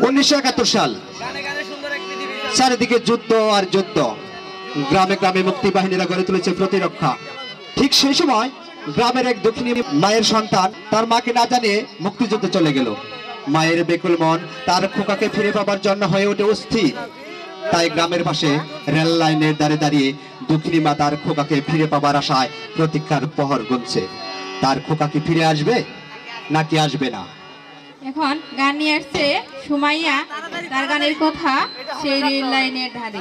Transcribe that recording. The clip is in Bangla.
1971 সাল। চারিদিকে যুদ্ধ আর যুদ্ধ, গ্রামে গ্রামে মুক্তি বাহিনীরা গড়ে তুলেছে প্রতিরক্ষা। ঠিক সেই সময় গ্রামের এক দক্ষিণী মায়ের সন্তান তার মাকে না জানিয়ে মুক্তিযুদ্ধে চলে গেল। মায়ের বেকুল মন তার খোকাকে ফিরে পাবার জন্য হয়ে ওঠে অস্থির। তাই গ্রামের পাশে রেল লাইনের ধারে দাঁড়িয়ে দক্ষিণী মা তার খোকাকে ফিরে পাবার আশায় প্রতীক্ষার প্রহর গুনছে। তার খোকা কি ফিরে আসবে নাকি আসবে না? এখন গান নিয়ে আসছে সুমাইয়া, তার গানের কথা সেই রেল লাইনের ধারে।